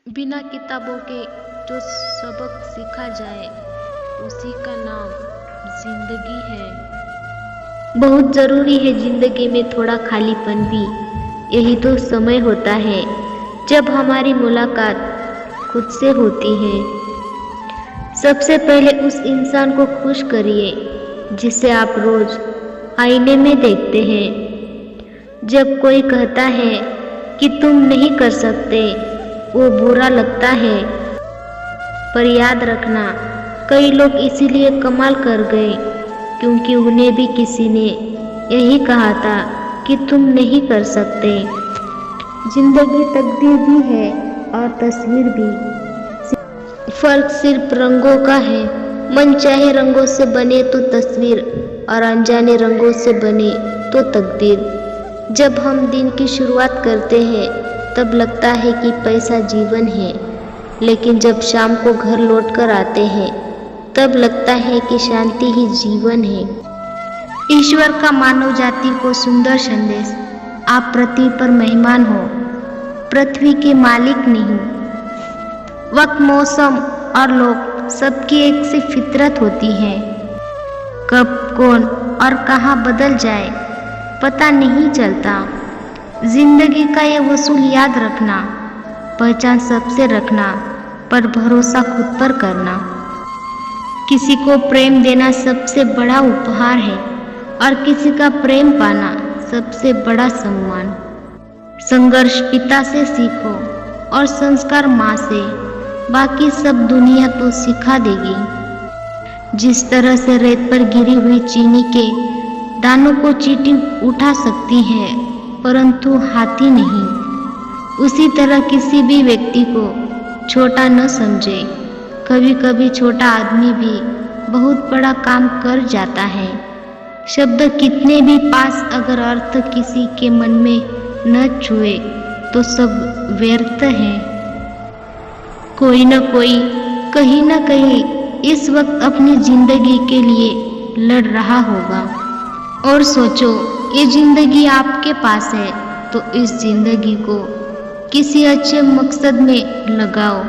बिना किताबों के जो सबक सीखा जाए उसी का नाम जिंदगी है। बहुत ज़रूरी है जिंदगी में थोड़ा खालीपन भी। यही तो समय होता है जब हमारी मुलाकात खुद से होती है। सबसे पहले उस इंसान को खुश करिए जिसे आप रोज आईने में देखते हैं। जब कोई कहता है कि तुम नहीं कर सकते, वो बुरा लगता है, पर याद रखना कई लोग इसीलिए कमाल कर गए क्योंकि उन्हें भी किसी ने यही कहा था कि तुम नहीं कर सकते। जिंदगी तकदीर भी है और तस्वीर भी। फर्क सिर्फ रंगों का है। मनचाहे रंगों से बने तो तस्वीर और अनजाने रंगों से बने तो तकदीर। जब हम दिन की शुरुआत करते हैं तब लगता है कि पैसा जीवन है, लेकिन जब शाम को घर लौट कर आते हैं तब लगता है कि शांति ही जीवन है। ईश्वर का मानव जाति को सुंदर संदेश, आप पृथ्वी पर मेहमान हो, पृथ्वी के मालिक नहीं। वक्त, मौसम और लोग सबकी एक सी फितरत होती है। कब, कौन और कहाँ बदल जाए पता नहीं चलता। जिंदगी का ये वसूल याद रखना, पहचान सबसे रखना, पर भरोसा खुद पर करना। किसी को प्रेम देना सबसे बड़ा उपहार है और किसी का प्रेम पाना सबसे बड़ा सम्मान। संघर्ष पिता से सीखो और संस्कार माँ से, बाकी सब दुनिया तो सिखा देगी। जिस तरह से रेत पर गिरी हुई चीनी के दानों को चींटी उठा सकती है परंतु हाथी नहीं, उसी तरह किसी भी व्यक्ति को छोटा न समझे। कभी कभी छोटा आदमी भी बहुत बड़ा काम कर जाता है। शब्द कितने भी पास अगर अर्थ किसी के मन में न छुए तो सब व्यर्थ है। कोई न कोई कहीं न कहीं इस वक्त अपनी जिंदगी के लिए लड़ रहा होगा। और सोचो, ये जिंदगी आपके पास है तो इस जिंदगी को किसी अच्छे मकसद में लगाओ।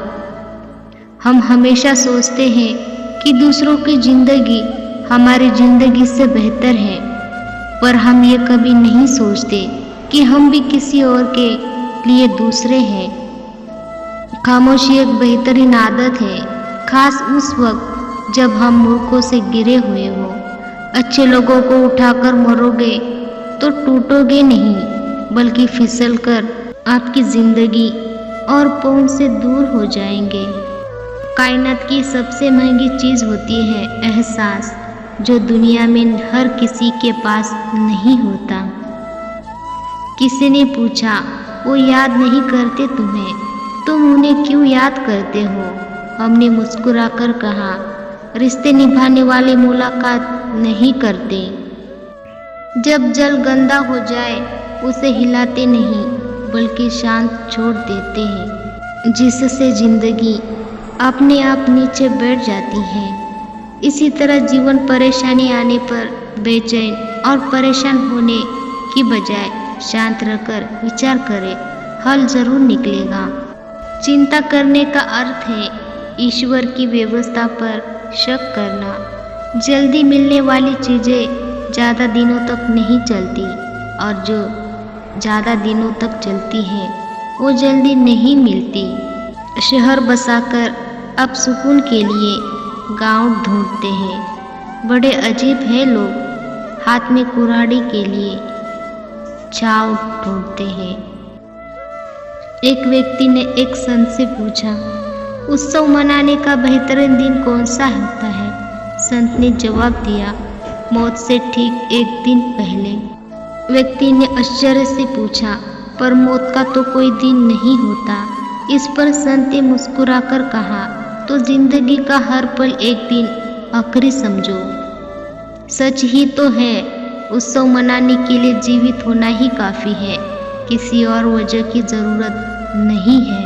हम हमेशा सोचते हैं कि दूसरों की जिंदगी हमारी जिंदगी से बेहतर है, पर हम ये कभी नहीं सोचते कि हम भी किसी और के लिए दूसरे हैं। खामोशी एक बेहतरीन आदत है, खास उस वक्त जब हम मूर्खों से गिरे हुए हो। अच्छे लोगों को उठाकर मरोगे तो टूटोगे नहीं, बल्कि फिसलकर आपकी जिंदगी और पहुंच से दूर हो जाएंगे। कायनात की सबसे महंगी चीज होती है एहसास, जो दुनिया में हर किसी के पास नहीं होता। किसी ने पूछा, वो याद नहीं करते तुम्हें, तुम उन्हें क्यों याद करते हो? हमने मुस्कुराकर कहा, रिश्ते निभाने वाले मुलाकात नहीं करते। जब जल गंदा हो जाए उसे हिलाते नहीं बल्कि शांत छोड़ देते हैं, जिससे जिंदगी अपने आप नीचे बैठ जाती है। इसी तरह जीवन परेशानी आने पर बेचैन और परेशान होने की बजाय शांत रहकर विचार करें, हल जरूर निकलेगा। चिंता करने का अर्थ है ईश्वर की व्यवस्था पर शक करना। जल्दी मिलने वाली चीज़ें ज़्यादा दिनों तक नहीं चलती और जो ज़्यादा दिनों तक चलती हैं वो जल्दी नहीं मिलती। शहर बसाकर अब सुकून के लिए गांव ढूंढते हैं। बड़े अजीब है लोग, हाथ में कुल्हाड़ी के लिए छाव ढूंढते हैं। एक व्यक्ति ने एक संत से पूछा, उत्सव मनाने का बेहतरीन दिन कौन सा होता है? संत ने जवाब दिया, मौत से ठीक एक दिन पहले। व्यक्ति ने आश्चर्य से पूछा, पर मौत का तो कोई दिन नहीं होता। इस पर संत ने मुस्कुराकर कहा, तो जिंदगी का हर पल एक दिन आखिरी समझो। सच ही तो है, उत्सव मनाने के लिए जीवित होना ही काफी है, किसी और वजह की जरूरत नहीं है।